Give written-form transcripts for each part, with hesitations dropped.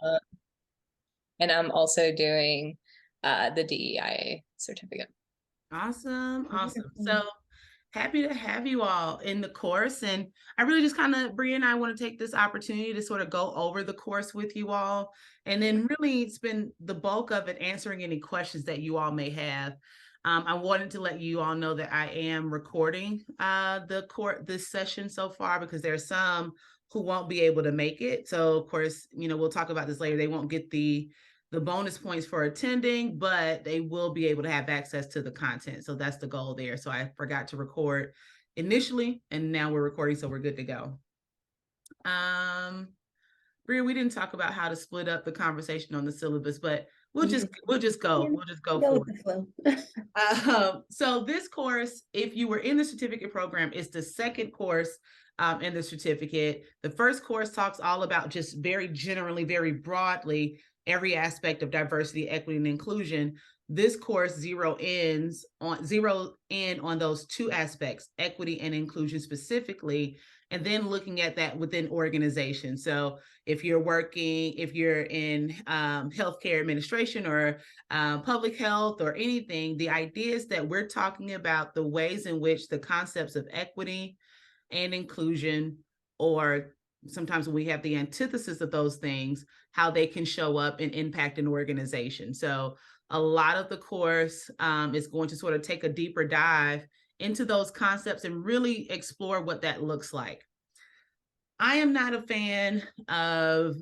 Uh, and I'm also doing the DEIA certificate. Awesome, awesome. Wonderful. So happy to have you all in the course. And I really just kind of, Bria and I want to take this opportunity to sort of go over the course with you all and then really spend the bulk of it answering any questions that you all may have. I wanted to let you all know that I am recording this session so far because there's some who won't be able to make it. So of course, we'll talk about this later. They won't get the bonus points for attending, but they will be able to have access to the content. So that's the goal there. So I forgot to record initially, and now we're recording, so we're good to go. Bria, we didn't talk about how to split up the conversation on the syllabus, but we'll just Yeah. we'll just go. Yeah. We'll just go Go for with it. the flow. So this course, if you were in the certificate program, is the second course in the certificate. The first course talks all about just very generally, very broadly, every aspect of diversity, equity, and inclusion. This course zero in on those two aspects, equity and inclusion specifically, and then looking at that within organizations. So if you're in healthcare administration or public health or anything, the idea is that we're talking about the ways in which the concepts of equity and inclusion, or sometimes when we have the antithesis of those things, how they can show up and impact an organization. So a lot of the course is going to sort of take a deeper dive into those concepts and really explore what that looks like. I am not a fan of,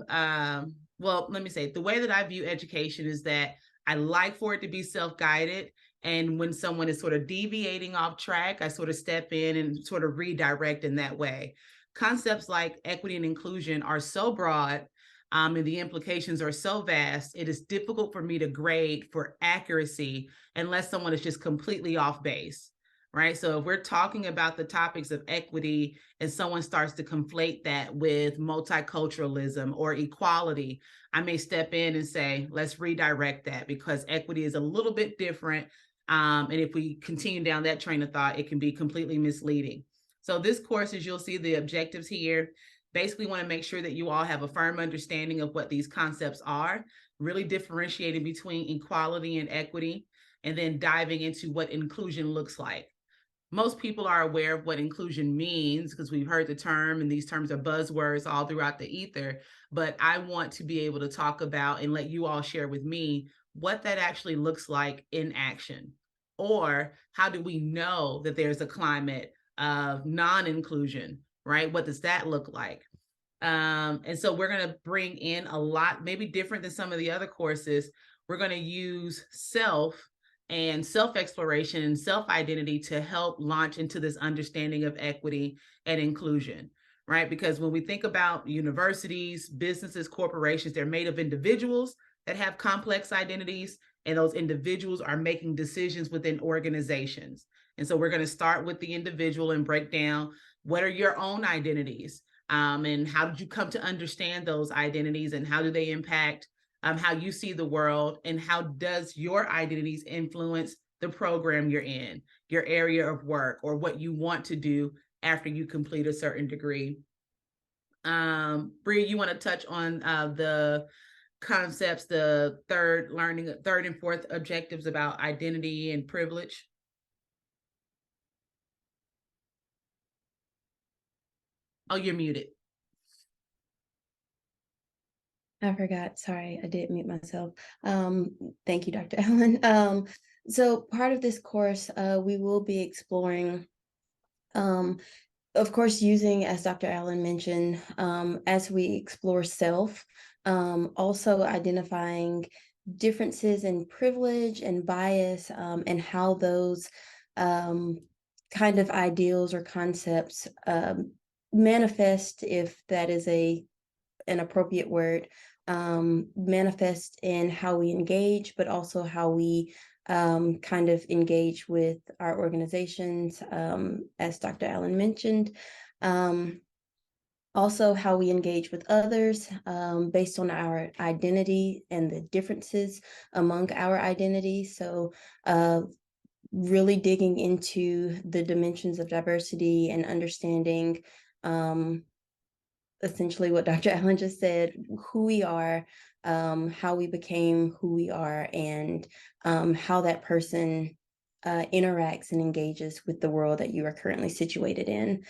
well, let me say, the way that I view education is that I like for it to be self guided. And when someone is sort of deviating off track, I sort of step in and sort of redirect in that way. Concepts like equity and inclusion are so broad, and the implications are so vast, it is difficult for me to grade for accuracy unless someone is just completely off base. Right. So if we're talking about the topics of equity and someone starts to conflate that with multiculturalism or equality, I may step in and say, let's redirect that because equity is a little bit different. And if we continue down that train of thought, it can be completely misleading. So this course, as you'll see the objectives here, basically want to make sure that you all have a firm understanding of what these concepts are, really differentiating between equality and equity, and then diving into what inclusion looks like. Most people are aware of what inclusion means because we've heard the term, and these terms are buzzwords all throughout the ether. But I want to be able to talk about and let you all share with me what that actually looks like in action. Or how do we know that there's a climate of non-inclusion, right? What does that look like? And so we're going to bring in a lot, maybe different than some of the other courses. We're going to use self-exploration and self-identity to help launch into this understanding of equity and inclusion, right? Because when we think about universities, businesses, corporations, they're made of individuals that have complex identities, and those individuals are making decisions within organizations. And so we're going to start with the individual and break down what are your own identities, and how did you come to understand those identities, and how do they impact how you see the world, and how does your identities influence the program you're in, your area of work, or what you want to do after you complete a certain degree. Bria, you want to touch on the concepts, the third and fourth objectives about identity and privilege? Oh, you're muted. I forgot. Sorry, I did mute myself. Thank you, Dr. Allen. So part of this course, we will be exploring, of course, using, as Dr. Allen mentioned, as we explore self, also identifying differences in privilege and bias, and how those kind of ideals or concepts manifest, if that is an appropriate word, manifest in how we engage, but also how we kind of engage with our organizations, as Dr. Allen mentioned. Also, how we engage with others based on our identity and the differences among our identities. So, really digging into the dimensions of diversity and understanding essentially what Dr. Allen just said, who we are, how we became who we are, and how that person interacts and engages with the world that you are currently situated in.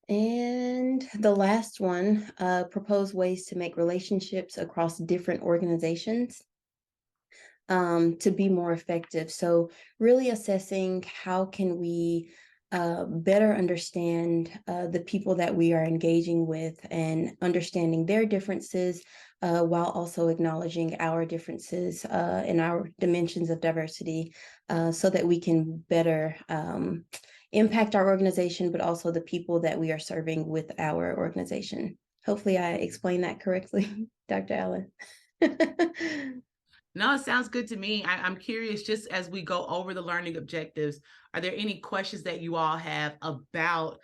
And the last one, propose ways to make relationships across different organizations to be more effective. So really assessing how can we better understand the people that we are engaging with and understanding their differences while also acknowledging our differences and our dimensions of diversity so that we can better impact our organization, but also the people that we are serving with our organization. Hopefully I explained that correctly, Dr. Allen. No, it sounds good to me. I'm curious, just as we go over the learning objectives, are there any questions that you all have about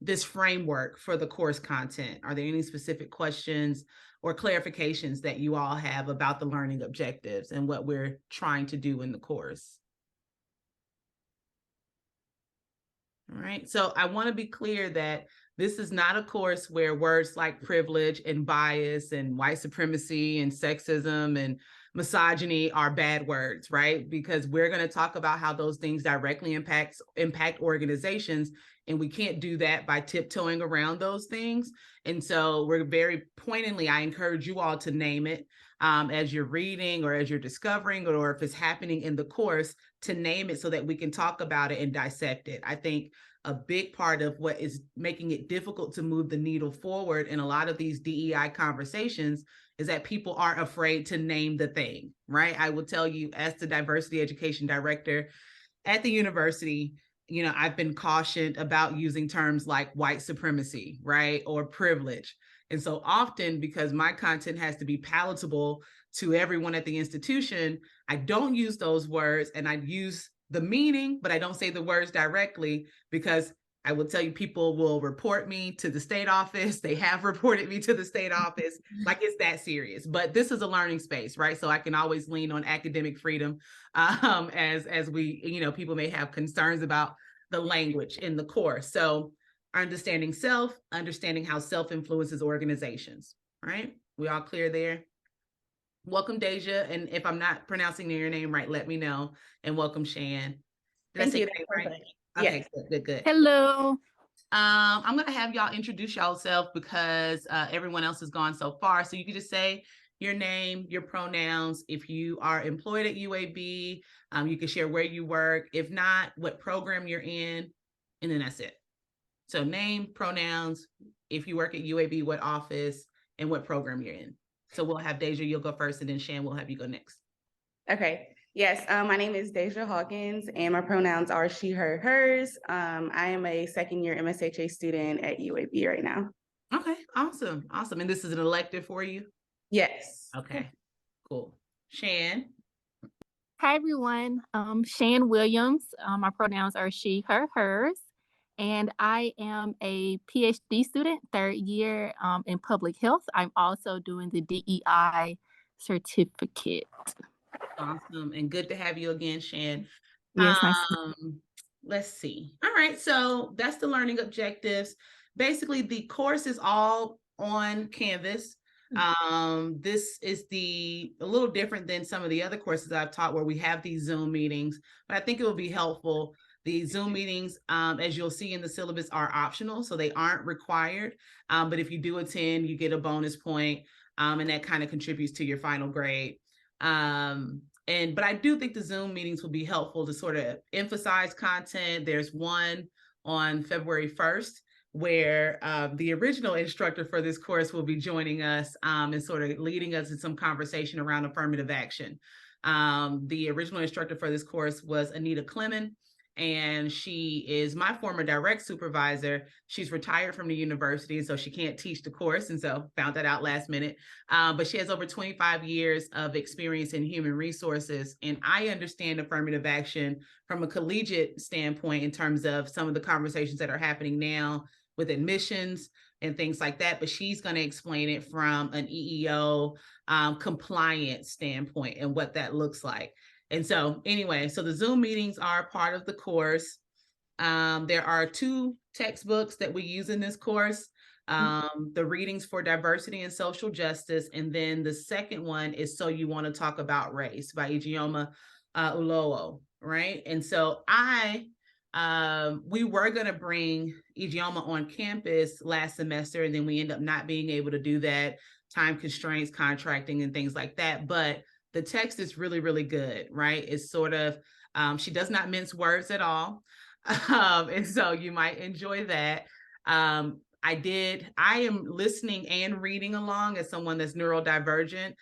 this framework for the course content? Are there any specific questions or clarifications that you all have about the learning objectives and what we're trying to do in the course? All right, so I want to be clear that this is not a course where words like privilege and bias and white supremacy and sexism and misogyny are bad words, right? Because we're going to talk about how those things directly impact organizations, and we can't do that by tiptoeing around those things. And so we're very pointedly, I encourage you all to name it as you're reading or as you're discovering, or if it's happening in the course, to name it so that we can talk about it and dissect it. I think a big part of what is making it difficult to move the needle forward in a lot of these DEI conversations is that people are afraid to name the thing, right? I will tell you, as the diversity education director at the university, you know, I've been cautioned about using terms like white supremacy, right? Or privilege. And so often, because my content has to be palatable to everyone at the institution, I don't use those words, and I use the meaning, but I don't say the words directly, because I will tell you, people will report me to the state office. They have reported me to the state office. Like, it's that serious. But this is a learning space, right? So I can always lean on academic freedom as we, you know, people may have concerns about the language in the course. So understanding self, understanding how self influences organizations, right? We all clear there? Welcome, Deja. And if I'm not pronouncing your name right, let me know. And welcome, Shan. Did I say your name right? Okay, good. Hello. I'm going to have y'all introduce yourself because everyone else has gone so far. So you can just say your name, your pronouns. If you are employed at UAB, you can share where you work. If not, what program you're in, and then that's it. So name, pronouns, if you work at UAB, what office, and what program you're in. So we'll have Deja, you'll go first, and then Shan, we'll have you go next. Okay. Yes, my name is Deja Hawkins, and my pronouns are she, her, hers. I am a second-year MSHA student at UAB right now. Okay, awesome. And this is an elective for you? Yes. Okay, cool. Shan? Hi, everyone. Shan Williams. My pronouns are she, her, hers. And I am a PhD student, third year in public health. I'm also doing the DEI certificate. Awesome. And good to have you again, Shan. Yes, nice. Let's see. All right. So that's the learning objectives. Basically, the course is all on Canvas. This is a little different than some of the other courses I've taught where we have these Zoom meetings, but I think it will be helpful. The Zoom meetings, as you'll see in the syllabus, are optional, so they aren't required. But if you do attend, you get a bonus point, and that kind of contributes to your final grade. But I do think the Zoom meetings will be helpful to sort of emphasize content. There's one on February 1st where the original instructor for this course will be joining us and sort of leading us in some conversation around affirmative action. The original instructor for this course was Anita Clemon, and she is my former direct supervisor. She's retired from the university, so she can't teach the course, and so found that out last minute. But she has over 25 years of experience in human resources, and I understand affirmative action from a collegiate standpoint in terms of some of the conversations that are happening now with admissions and things like that, but she's going to explain it from an EEO compliance standpoint and what that looks like. And so anyway, so the Zoom meetings are part of the course. There are 2 textbooks that we use in this course. The Readings for Diversity and Social Justice, and then the second one is So You Want to Talk About Race by Ijeoma Ulowo, right? And so we were going to bring Ijeoma on campus last semester, and then we end up not being able to do that, time constraints, contracting, and things like that. But the text is really, really good, right? It's sort of, she does not mince words at all. And so you might enjoy that. I am listening and reading along as someone that's neurodivergent.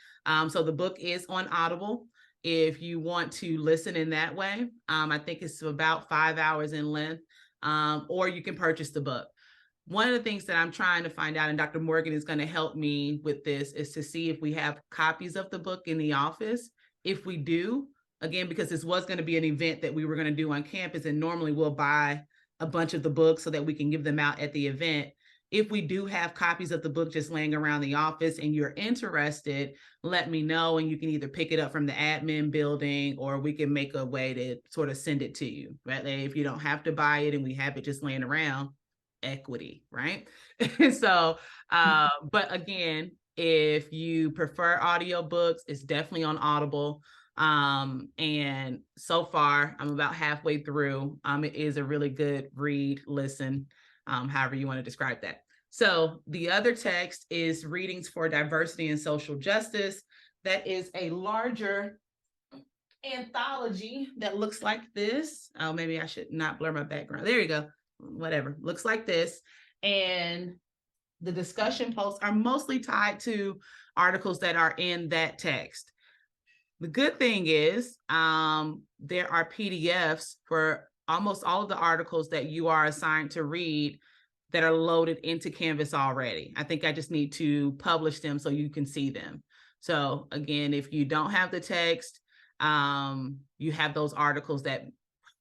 So the book is on Audible if you want to listen in that way. I think it's about 5 hours in length, or you can purchase the book. One of the things that I'm trying to find out, and Dr. Morgan is going to help me with this, is to see if we have copies of the book in the office. If we do, again, because this was going to be an event that we were going to do on campus, and normally we'll buy a bunch of the books so that we can give them out at the event. If we do have copies of the book just laying around the office and you're interested, let me know, and you can either pick it up from the admin building, or we can make a way to sort of send it to you, right? If you don't have to buy it and we have it just laying around, equity, right? So, but again, if you prefer audiobooks, it's definitely on Audible. And so far, I'm about halfway through. It is a really good read, listen, however you want to describe that. So the other text is Readings for Diversity and Social Justice. That is a larger anthology that looks like this. Oh, maybe I should not blur my background. There you go. Whatever, looks like this. And the discussion posts are mostly tied to articles that are in that text. The good thing is there are PDFs for almost all of the articles that you are assigned to read that are loaded into Canvas already. I think I just need to publish them so you can see them. So again, if you don't have the text, you have those articles that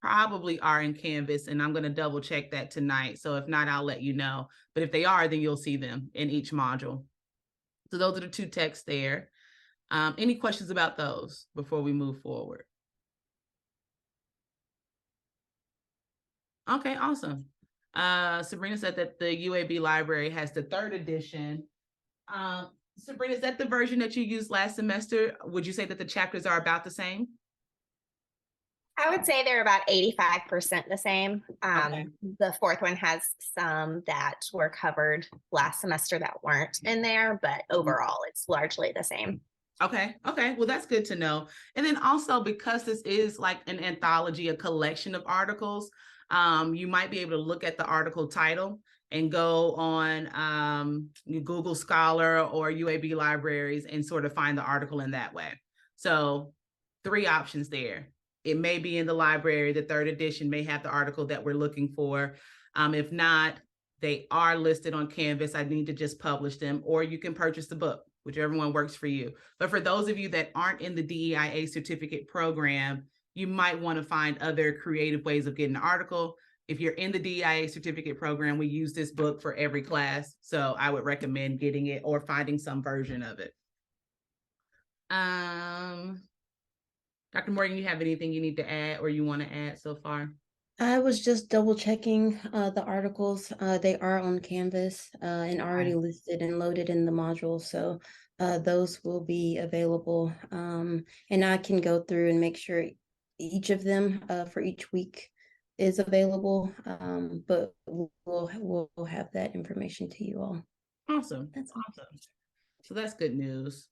probably are in Canvas, and I'm going to double check that tonight. So if not, I'll let you know. But if they are, then you'll see them in each module. So those are the 2 texts there. Any questions about those before we move forward? Okay, awesome. Sabrina said that the UAB library has the 3rd edition. Sabrina, is that the version that you used last semester? Would you say that the chapters are about the same? I would say they're about 85% the same. Okay. The 4th one has some that were covered last semester that weren't in there, but overall it's largely the same. Okay. Well, that's good to know. And then also, because this is like an anthology, a collection of articles, you might be able to look at the article title and go on Google Scholar or UAB libraries and sort of find the article in that way. So 3 options there. It may be in the library. The 3rd edition may have the article that we're looking for. If not, they are listed on Canvas. I need to just publish them, or you can purchase the book, whichever one works for you. But for those of you that aren't in the DEIA certificate program, you might want to find other creative ways of getting an article. If you're in the DEIA certificate program, we use this book for every class. So I would recommend getting it or finding some version of it. Dr. Morgan, you have anything you need to add or you want to add so far? I was just double checking the articles. They are on Canvas and already listed and loaded in the module. So those will be available. And I can go through and make sure each of them for each week is available. But we'll have that information to you all. Awesome. That's awesome. So that's good news.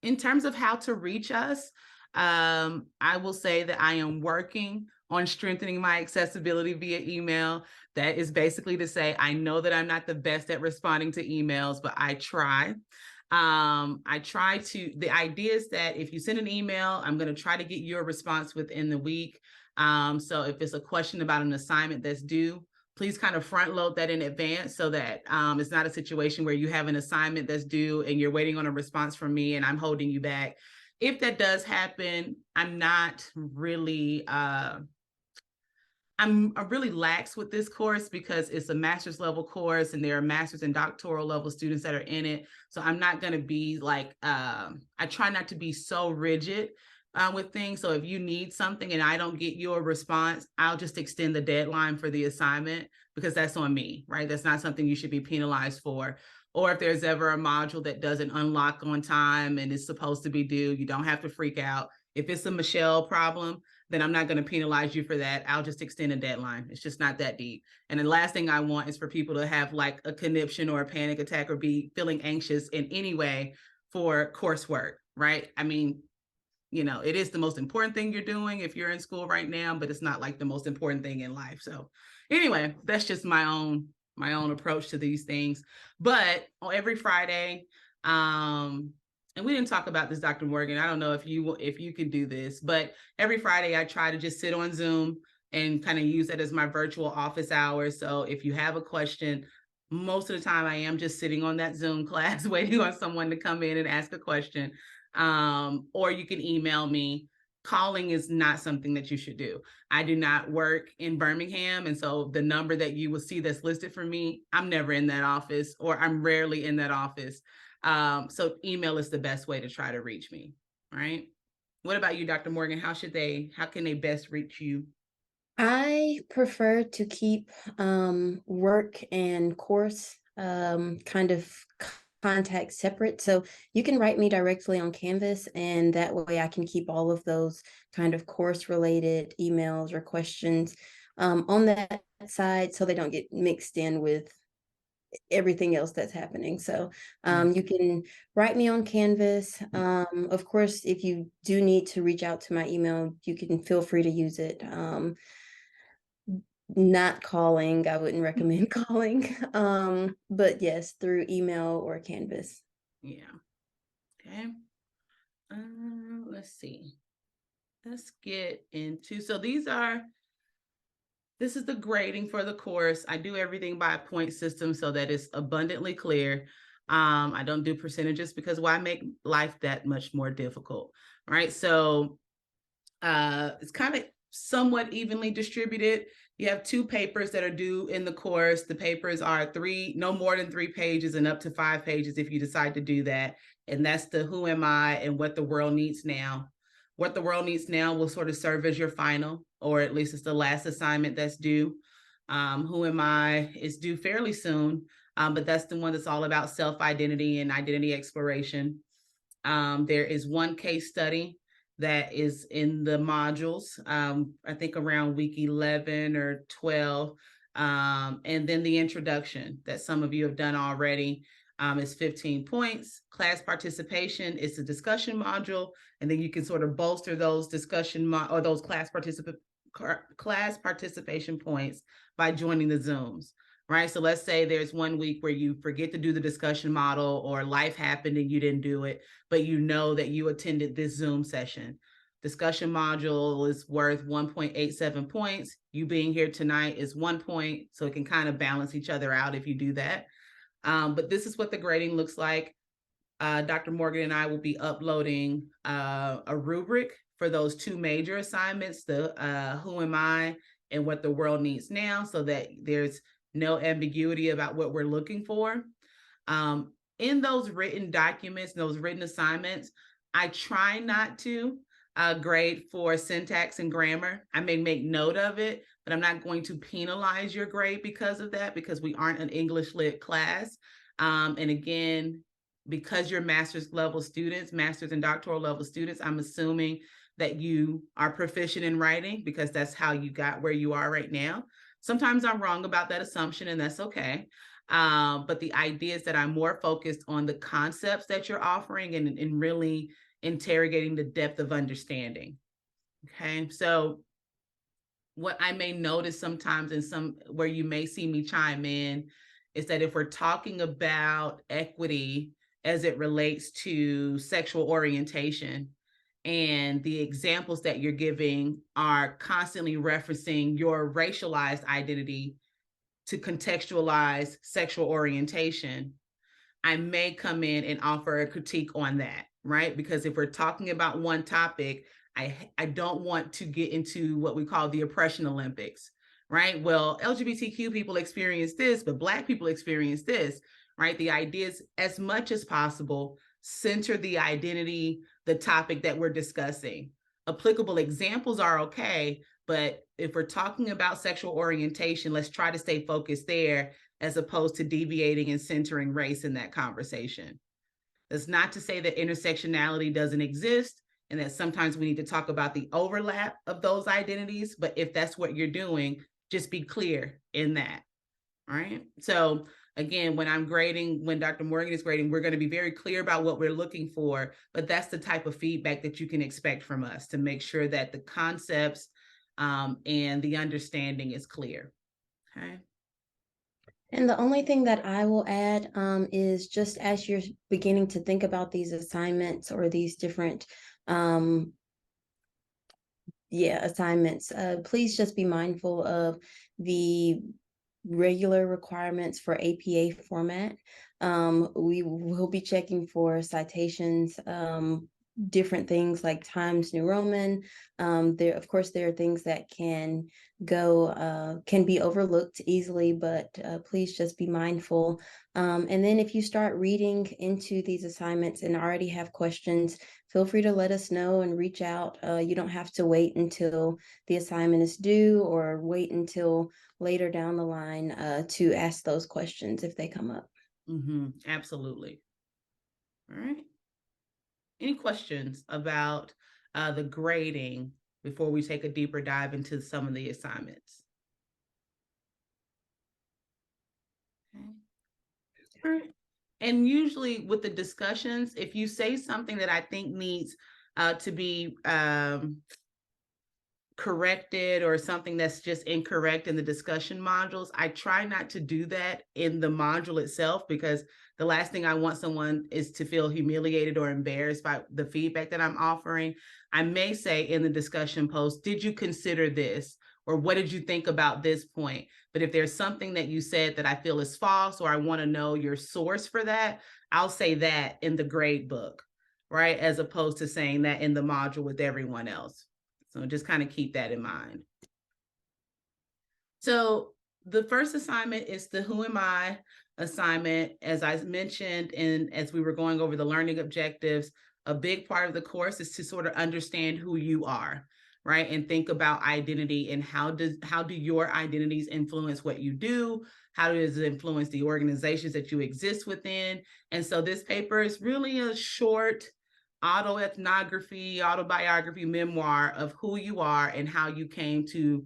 In terms of how to reach us, I will say that I am working on strengthening my accessibility via email. That is basically to say, I know that I'm not the best at responding to emails, but I try. The idea is that if you send an email, I'm going to try to get your response within the week. So if it's a question about an assignment that's due, please kind of front load that in advance so that it's not a situation where you have an assignment that's due and you're waiting on a response from me and I'm holding you back. If that does happen, I'm really lax with this course because it's a master's level course and there are master's and doctoral level students that are in it. So I'm not going to be like, I try not to be so rigid with things. So if you need something and I don't get your response, I'll just extend the deadline for the assignment, because that's on me, right? That's not something you should be penalized for. Or if there's ever a module that doesn't unlock on time and is supposed to be due, you don't have to freak out. If it's a Michelle problem, then I'm not going to penalize you for that. I'll just extend a deadline. It's just not that deep. And the last thing I want is for people to have like a conniption or a panic attack or be feeling anxious in any way for coursework, right? I mean, you know, it is the most important thing you're doing if you're in school right now, but it's not like the most important thing in life. So anyway, that's just my own approach to these things. But on every Friday, and we didn't talk about this, Dr. Morgan, I don't know if you can do this, but every Friday I try to just sit on Zoom and kind of use that as my virtual office hours. So if you have a question, most of the time I am just sitting on that Zoom class waiting on someone to come in and ask a question. Or you can email me. Calling is not something that you should do. I do not work in Birmingham. And so the number that you will see that's listed for me, I'm never in that office, or I'm rarely in that office. So email is the best way to try to reach me, right? What about you, Dr. Morgan? How can they best reach you? I prefer to keep work and course kind of contact separate. So you can write me directly on Canvas, and that way I can keep all of those kind of course related emails or questions on that side, so they don't get mixed in with everything else that's happening. So you can write me on Canvas. Of course, if you do need to reach out to my email, you can feel free to use it. Not calling, I wouldn't recommend calling. But yes, through email or Canvas. Yeah. Okay. Let's see. Let's get into, so this is the grading for the course. I do everything by a point system so that it's abundantly clear. I don't do percentages because why make life that much more difficult, right? So it's kind of somewhat evenly distributed. You have 2 papers that are due in the course. The papers are no more than 3 pages and up to 5 pages if you decide to do that. And that's the Who Am I and What the World Needs Now. What the World Needs Now will sort of serve as your final, or at least it's the last assignment that's due. Who Am I is due fairly soon, but that's the one that's all about self-identity and identity exploration. There is 1 case study that is in the modules, I think around week 11 or 12. And then the introduction that some of you have done already is 15 points. Class participation is the discussion module. And then you can sort of bolster those discussion or those class participation points by joining the Zooms. Right. So let's say there's 1 week where you forget to do the discussion model, or life happened and you didn't do it, but you know that you attended this Zoom session. Discussion module is worth 1.87 points. You being here tonight is 1 point. So it can kind of balance each other out if you do that. But this is what the grading looks like. Dr. Morgan and I will be uploading a rubric for those 2 major assignments, the Who Am I and What the World Needs Now, so that there's no ambiguity about what we're looking for. In those written documents, those written assignments, I try not to grade for syntax and grammar. I may make note of it, but I'm not going to penalize your grade because of that, because we aren't an English lit class. And again, because you're master's and doctoral level students, I'm assuming that you are proficient in writing, because that's how you got where you are right now. Sometimes I'm wrong about that assumption, and that's okay. But the idea is that I'm more focused on the concepts that you're offering and really interrogating the depth of understanding. Okay, so what I may notice sometimes where you may see me chime in is that if we're talking about equity as it relates to sexual orientation, and the examples that you're giving are constantly referencing your racialized identity to contextualize sexual orientation, I may come in and offer a critique on that, right? Because if we're talking about one topic, I don't want to get into what we call the oppression Olympics, right? Well, LGBTQ people experience this, but Black people experience this, right? The idea is, as much as possible, center the identity, the topic that we're discussing, applicable examples are okay, but if we're talking about sexual orientation, let's try to stay focused there as opposed to deviating and centering race in that conversation. That's not to say that intersectionality doesn't exist and that sometimes we need to talk about the overlap of those identities, but if that's what you're doing, just be clear in that. All right. So again, when I'm grading, when Dr. Morgan is grading, we're going to be very clear about what we're looking for, but that's the type of feedback that you can expect from us to make sure that the concepts and the understanding is clear. Okay. And the only thing that I will add is just as you're beginning to think about these assignments or these different assignments, please just be mindful of the regular requirements for APA format. We will be checking for citations, different things like Times New Roman. There, of course, there are things that can be overlooked easily, but please just be mindful. And then if you start reading into these assignments and already have questions, feel free to let us know and reach out. You don't have to wait until the assignment is due or wait until later down the line to ask those questions if they come up. Absolutely. All right. Any questions about the grading before we take a deeper dive into some of the assignments? Okay. All right. And usually with the discussions, if you say something that I think needs to be corrected or something that's just incorrect in the discussion modules, I try not to do that in the module itself, because the last thing I want someone is to feel humiliated or embarrassed by the feedback that I'm offering. I may say in the discussion post, did you consider this? Or what did you think about this point? But if there's something that you said that I feel is false, or I want to know your source for that, I'll say that in the grade book, right? As opposed to saying that in the module with everyone else. So just kind of keep that in mind. So the first assignment is the Who Am I assignment. As I mentioned, and as we were going over the learning objectives, a big part of the course is to sort of understand who you are, right? And think about identity and how do your identities influence what you do? How does it influence the organizations that you exist within? And so this paper is really a short autobiography, memoir of who you are and how you came to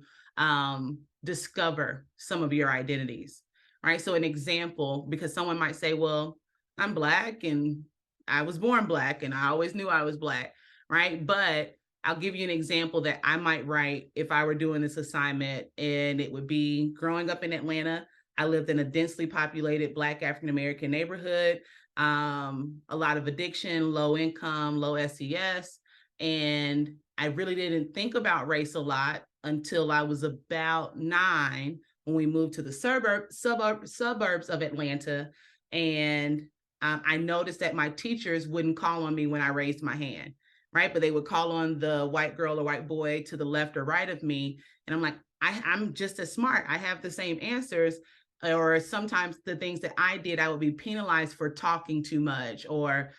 discover some of your identities, right? So an example, because someone might say, well, I'm Black and I was born Black and I always knew I was Black, right? But I'll give you an example that I might write if I were doing this assignment, and it would be growing up in Atlanta. I lived in a densely populated Black African-American neighborhood. A lot of addiction, low income, low SES. And I really didn't think about race a lot until I was about 9 when we moved to the suburbs of Atlanta. And I noticed that my teachers wouldn't call on me when I raised my hand, right? But they would call on the white girl or white boy to the left or right of me. And I'm like, I'm just as smart. I have the same answers. Or sometimes the things that I did, I would be penalized for talking too much or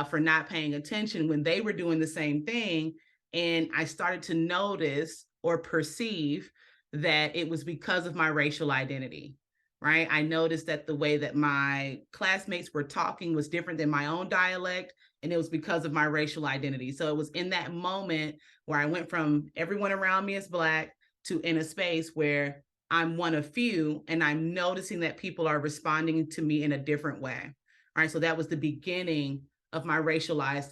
for not paying attention when they were doing the same thing. And I started to notice or perceive that it was because of my racial identity, right? I noticed that the way that my classmates were talking was different than my own dialect, and it was because of my racial identity. So it was in that moment where I went from everyone around me is Black to in a space where I'm one of few, and I'm noticing that people are responding to me in a different way. All right. So that was the beginning of my racialized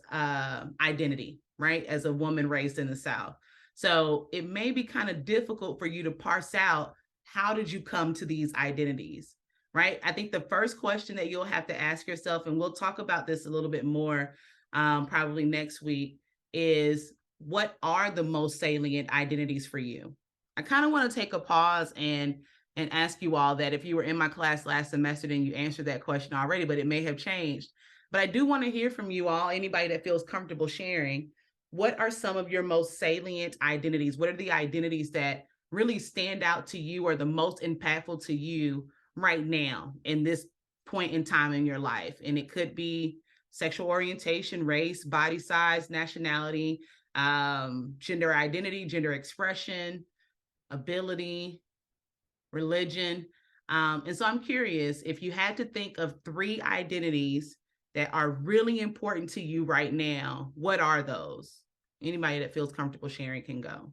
identity, right? As a woman raised in the South. So it may be kind of difficult for you to parse out, how did you come to these identities, right? I think the first question that you'll have to ask yourself, and we'll talk about this a little bit more probably next week, is what are the most salient identities for you? I kind of want to take a pause and ask you all that. If you were in my class last semester, then you answered that question already, but it may have changed. But I do want to hear from you all, anybody that feels comfortable sharing. What are some of your most salient identities? What are the identities that really stand out to you or the most impactful to you right now in this point in time in your life? And it could be sexual orientation, race, body size, nationality, gender identity, gender expression, ability, religion. And so I'm curious, if you had to think of 3 identities that are really important to you right now, what are those? Anybody that feels comfortable sharing can go.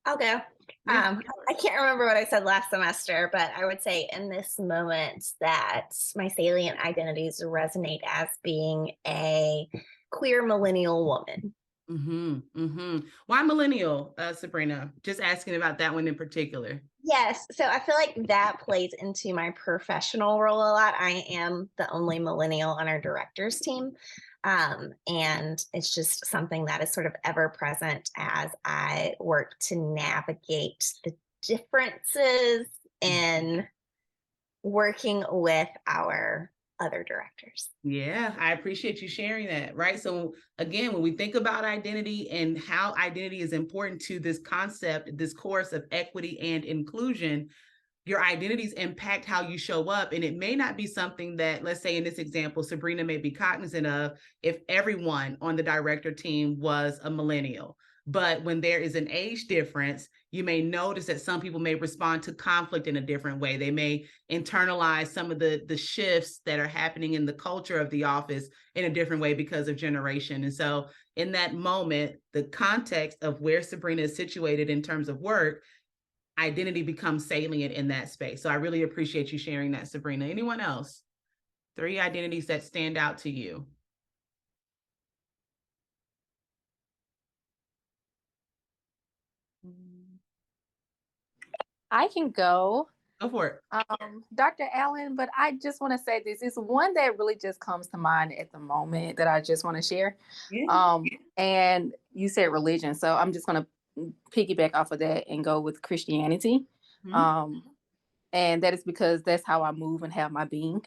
I'll go. Yeah. I can't remember what I said last semester, but I would say in this moment that my salient identities resonate as being a queer millennial woman. Why millennial, Sabrina? Just asking about that one in particular. Yes, so I feel like that plays into my professional role a lot. I am the only millennial on our directors team. And it's just something that is sort of ever present as I work to navigate the differences in working with our other directors. Yeah, I appreciate you sharing that. Right. So again, when we think about identity and how identity is important to this concept, this course of equity and inclusion, your identities impact how you show up. And it may not be something that, let's say in this example, Sabrina may be cognizant of if everyone on the director team was a millennial. But when there is an age difference, you may notice that some people may respond to conflict in a different way. They may internalize some of the shifts that are happening in the culture of the office in a different way because of generation. And so in that moment, the context of where Sabrina is situated in terms of work, identity becomes salient in that space. So I really appreciate you sharing that, Sabrina. Anyone else? 3 identities that stand out to you. I can go. Go for it. Dr. Allen, but I just want to say this is one that really just comes to mind at the moment that I just want to share. Yeah. And you said religion, so I'm just going to piggyback off of that and go with Christianity. Mhm. And that is because that's how I move and have my being.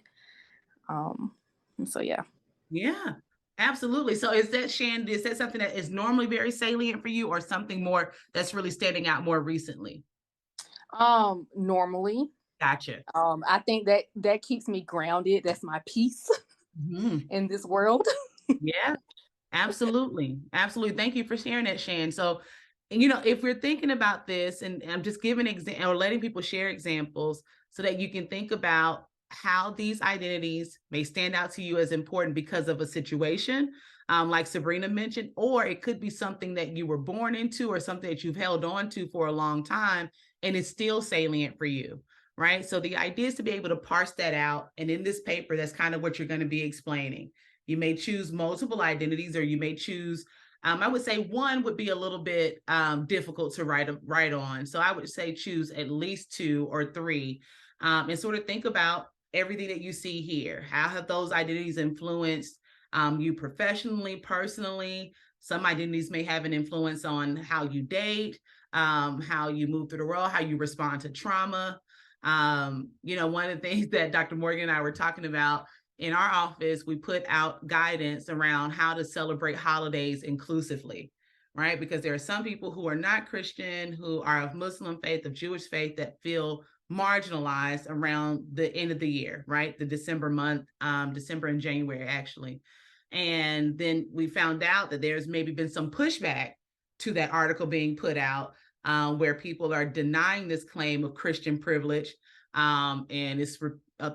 So yeah. Yeah, absolutely. So is that, Shan, is that something that is normally very salient for you or something more that's really standing out more recently? Normally, Gotcha. I think that keeps me grounded. That's my peace Mhm. in this world. Yeah, absolutely. Absolutely. Thank you for sharing that, Shan. So, if we're thinking about this, and I'm just giving or letting people share examples so that you can think about how these identities may stand out to you as important because of a situation, like Sabrina mentioned, or it could be something that you were born into or something that you've held on to for a long time and it's still salient for you. Right. So the idea is to be able to parse that out. And in this paper, that's kind of what you're going to be explaining. You may choose multiple identities, or you may choose, I would say one would be a little bit difficult to write on. So I would say choose at least 2 or 3 and sort of think about everything that you see here. How have those identities influenced you professionally, personally? Some identities may have an influence on how you date, how you move through the world, how you respond to trauma. One of the things that Dr. Morgan and I were talking about in our office, we put out guidance around how to celebrate holidays inclusively, right? Because there are some people who are not Christian, who are of Muslim faith, of Jewish faith, that feel marginalized around the end of the year, right? The December month, December and January, actually. And then we found out that there's maybe been some pushback to that article being put out, where people are denying this claim of Christian privilege. And it's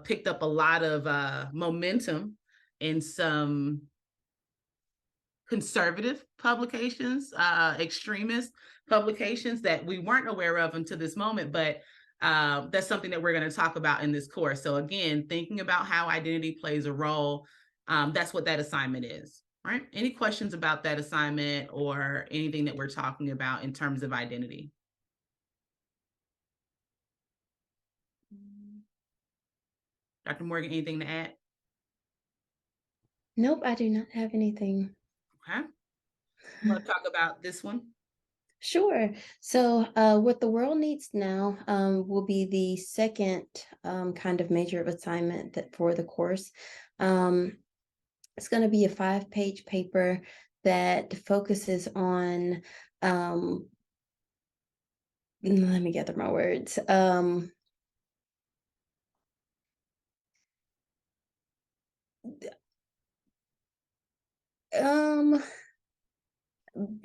picked up a lot of momentum in some conservative publications, extremist publications that we weren't aware of until this moment, but that's something that we're going to talk about in this course. So again, thinking about how identity plays a role, that's what that assignment is, right? Any questions about that assignment or anything that we're talking about in terms of identity? Dr. Morgan, anything to add? Nope, I do not have anything. Okay. You want to talk about this one? Sure. So, what the world needs now will be the second kind of major assignment that for the course. It's going to be a 5-page paper that focuses on, let me gather my words. Um,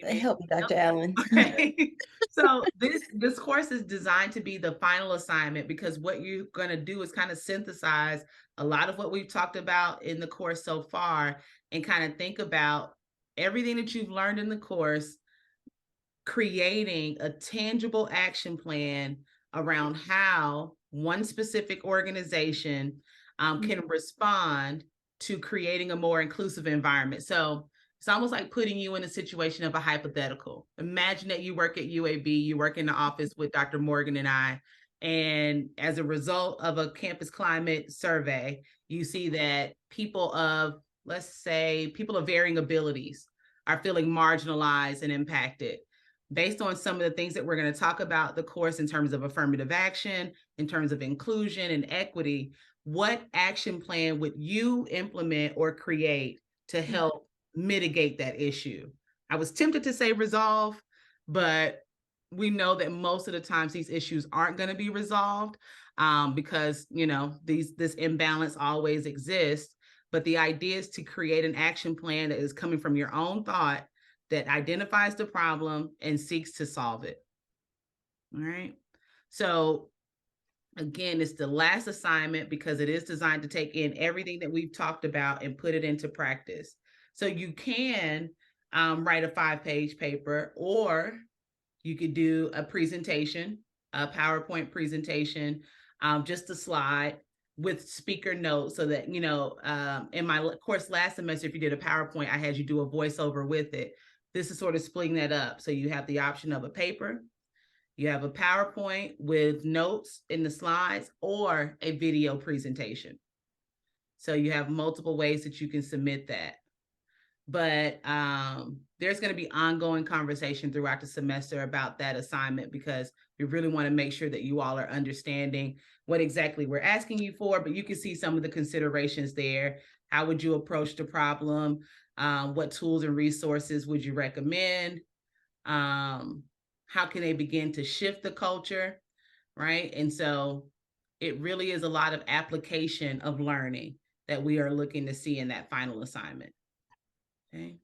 help me, Dr. Allen. Okay. So this course is designed to be the final assignment, because what you're going to do is kind of synthesize a lot of what we've talked about in the course so far, and kind of think about everything that you've learned in the course, creating a tangible action plan around how one specific organization can respond to creating a more inclusive environment. So it's almost like putting you in a situation of a hypothetical. Imagine that you work at UAB, you work in the office with Dr. Morgan and I, and as a result of a campus climate survey, you see that people of, let's say, people of varying abilities are feeling marginalized and impacted. Based on some of the things that we're going to talk about the course in terms of affirmative action, in terms of inclusion and equity, what action plan would you implement or create to help mitigate that issue? I was tempted to say resolve, but we know that most of the times these issues aren't going to be resolved because, you know, this imbalance always exists. But the idea is to create an action plan that is coming from your own thought, that identifies the problem and seeks to solve it. All right. So again, it's the last assignment because it is designed to take in everything that we've talked about and put it into practice. So you can write a 5-page paper, or you could do a presentation, a PowerPoint presentation, just a slide with speaker notes, so that, you know, in my course last semester, if you did a PowerPoint, I had you do a voiceover with it. This is sort of splitting that up. So you have the option of a paper, you have a PowerPoint with notes in the slides, or a video presentation. So you have multiple ways that you can submit that. But there's going to be ongoing conversation throughout the semester about that assignment, because we really want to make sure that you all are understanding what exactly we're asking you for. But you can see some of the considerations there. How would you approach the problem? What tools and resources would you recommend? How can they begin to shift the culture, right? And so it really is a lot of application of learning that we are looking to see in that final assignment. Okay.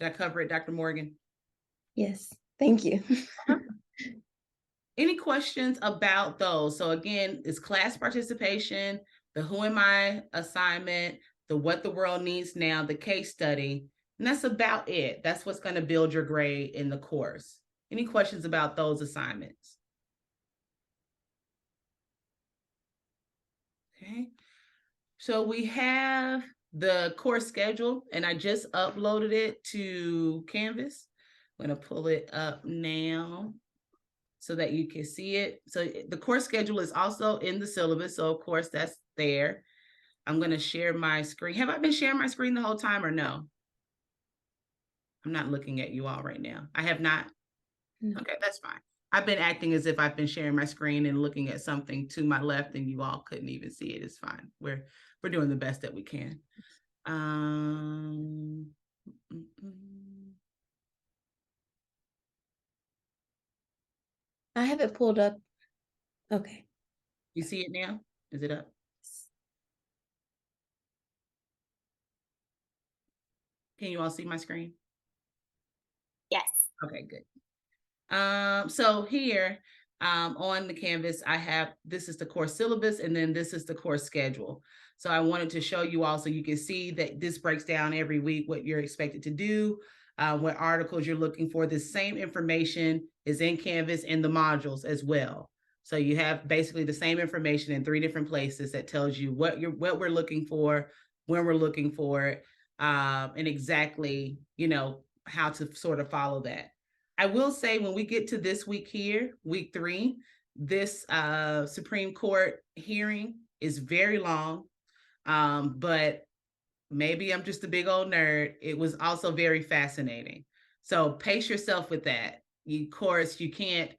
Did I cover it, Dr. Morgan? Yes, thank you. Any questions about those? So again, it's class participation, the Who Am I assignment, the What the World Needs Now, the case study, and that's about it. That's what's going to build your grade in the course. Any questions about those assignments? Okay. So we have the course schedule, and I just uploaded it to Canvas. I'm going to pull it up now so that you can see it. So the course schedule is also in the syllabus. So of course that's there. I'm going to share my screen. Have I been sharing my screen the whole time or no? I'm not looking at you all right now. I have not. No. Okay, that's fine. I've been acting as if I've been sharing my screen and looking at something to my left and you all couldn't even see it. It's fine. We're doing the best that we can. I have it pulled up. Okay. You see it now? Is it up? Can you all see my screen? Yes. Okay, good. So here on the Canvas, I have, this is the course syllabus, and then this is the course schedule. So I wanted to show you all so you can see that this breaks down every week what you're expected to do, what articles you're looking for. The same information is in Canvas in the modules as well. So you have basically the same information in 3 different places that tells you what we're looking for, when we're looking for it, and exactly, you know, how to sort of follow that. I will say when we get to this week here, week 3, this Supreme Court hearing is very long, but maybe I'm just a big old nerd. It was also very fascinating. So pace yourself with that. Of course, you can't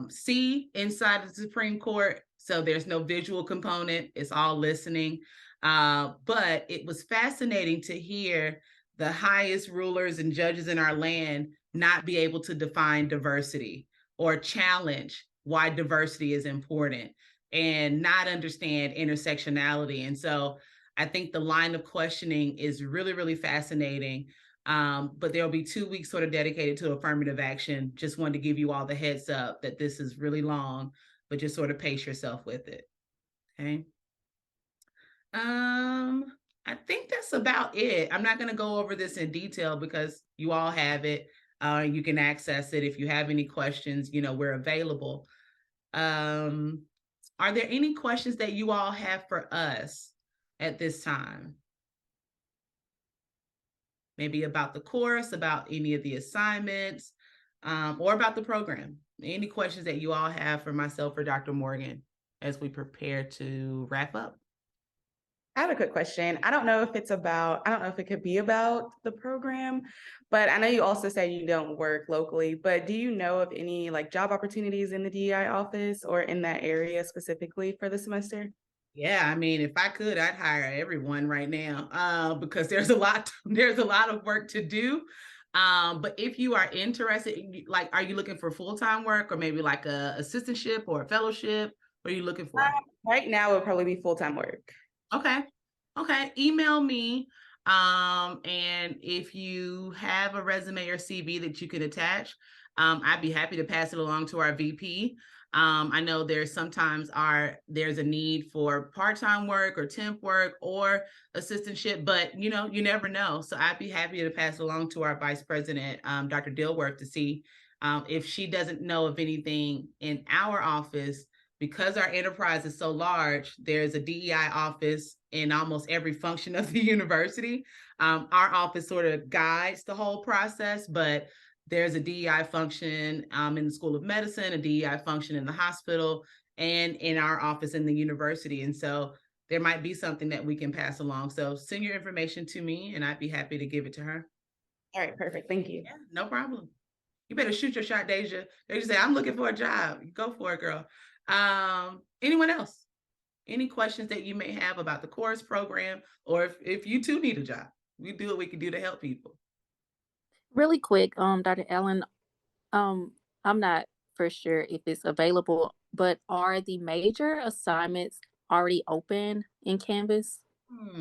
see inside the Supreme Court, so there's no visual component. It's all listening. But it was fascinating to hear the highest rulers and judges in our land not be able to define diversity or challenge why diversity is important. and not understand intersectionality. And so I think the line of questioning is really, really fascinating. But there'll be 2 weeks sort of dedicated to affirmative action. Just wanted to give you all the heads up that this is really long, but just sort of pace yourself with it. Okay. I think that's about it. I'm not going to go over this in detail because you all have it. You can access it. If you have any questions, we're available. Are there any questions that you all have for us at this time? Maybe about the course, about any of the assignments, or about the program. Any questions that you all have for myself or Dr. Morgan as we prepare to wrap up? I have a quick question. I don't know if it could be about the program, but I know you also said you don't work locally, but do you know of any like job opportunities in the DEI office or in that area specifically for the semester? Yeah, I mean, if I could, I'd hire everyone right now, because there's a lot of work to do. But if you are interested, like, are you looking for full-time work or maybe like a assistantship or a fellowship? What are you looking for? Right now, it would probably be full-time work. Okay. Email me. And if you have a resume or CV that you can attach, I'd be happy to pass it along to our VP. I know there's a need for part-time work or temp work or assistantship, but you never know. So I'd be happy to pass it along to our vice president, Dr. Dilworth, to see if she doesn't know of anything in our office. Because our enterprise is so large, there's a DEI office in almost every function of the university. Our office sort of guides the whole process, but there's a DEI function in the School of Medicine, a DEI function in the hospital, and in our office in the university. And so there might be something that we can pass along. So send your information to me and I'd be happy to give it to her. All right, perfect. Thank you. Yeah, no problem. You better shoot your shot, Deja. Deja say, I'm looking for a job. Go for it, girl. Anyone else? Any questions that you may have about the course program, or if you too need a job, we do what we can do to help people. Really quick, Dr. Ellen, I'm not for sure if it's available, but are the major assignments already open in Canvas? I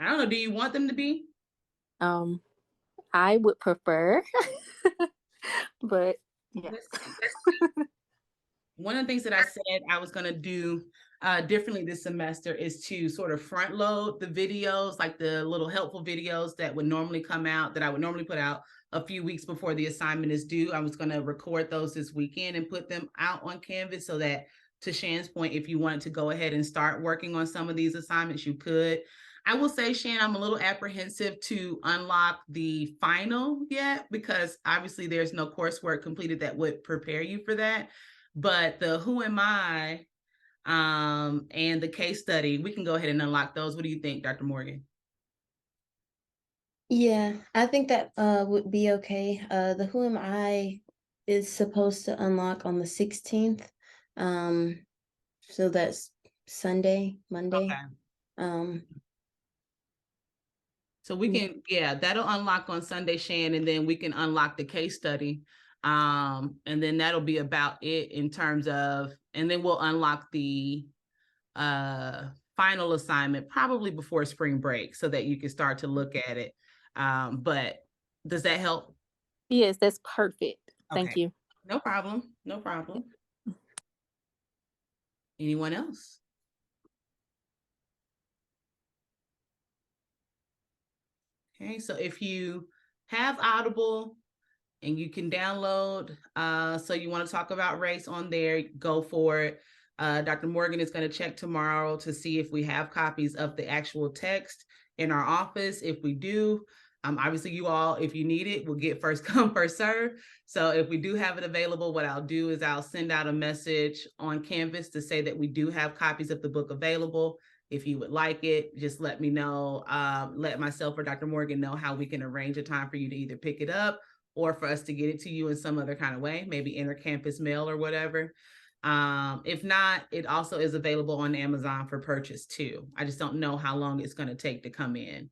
don't know. Do you want them to be? I would prefer, but yeah. One of the things that I said I was going to do differently this semester is to sort of front load the videos, like the little helpful videos that would normally come out, that I would normally put out a few weeks before the assignment is due. I was going to record those this weekend and put them out on Canvas so that, to Shan's point, if you wanted to go ahead and start working on some of these assignments, you could. I will say, Shan, I'm a little apprehensive to unlock the final yet, because obviously there's no coursework completed that would prepare you for that. But the Who Am I and the case study, we can go ahead and unlock those. What do you think, Dr. Morgan? Yeah, I think that would be okay. The Who Am I is supposed to unlock on the 16th. So that's Monday. Okay. So we can, that'll unlock on Sunday, Shan, and then we can unlock the case study. And then that'll be about it in terms of, and then we'll unlock the final assignment probably before spring break so that you can start to look at it. But does that help? Yes, that's perfect. Thank Okay. you. No problem. Anyone else? Okay, so if you have Audible and you can download, so you want to talk about race on there, go for it. Dr. Morgan is going to check tomorrow to see if we have copies of the actual text in our office. If we do, obviously you all, if you need it, we'll get first come, first serve. So if we do have it available, what I'll do is I'll send out a message on Canvas to say that we do have copies of the book available. If you would like it, just let me know, let myself or Dr. Morgan know how we can arrange a time for you to either pick it up or for us to get it to you in some other kind of way, maybe intercampus mail or whatever. If not, it also is available on Amazon for purchase too. I just don't know how long it's going to take to come in.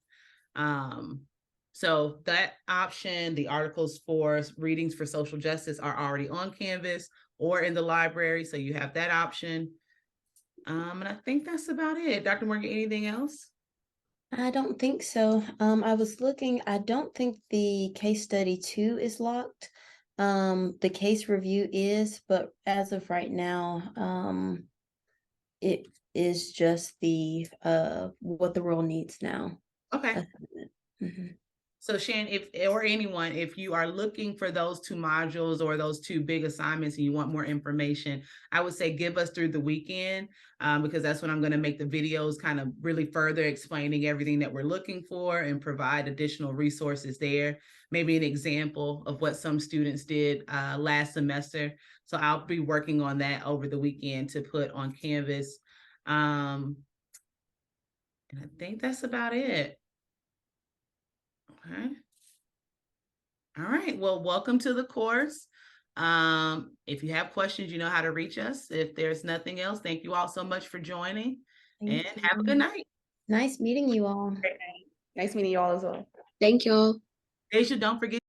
So that option, the articles for readings for social justice are already on Canvas or in the library. So you have that option. And I think that's about it. Dr. Morgan, anything else? I don't think so. I was looking, I don't think the case study 2 is locked. The case review is, but as of right now, it is just the what the role needs now. Okay. assignment. Mhm. So Shan, if or anyone, if you are looking for those 2 modules or those 2 big assignments and you want more information, I would say give us through the weekend, because that's when I'm going to make the videos kind of really further explaining everything that we're looking for and provide additional resources there. Maybe an example of what some students did last semester. So I'll be working on that over the weekend to put on Canvas. And I think that's about it. Okay. All right. Well, welcome to the course. If you have questions, you know how to reach us. If there's nothing else, thank you all so much for joining and Thank have a you. good night. Nice meeting you all. Nice meeting you all as well. Thank you all. Deja, don't forget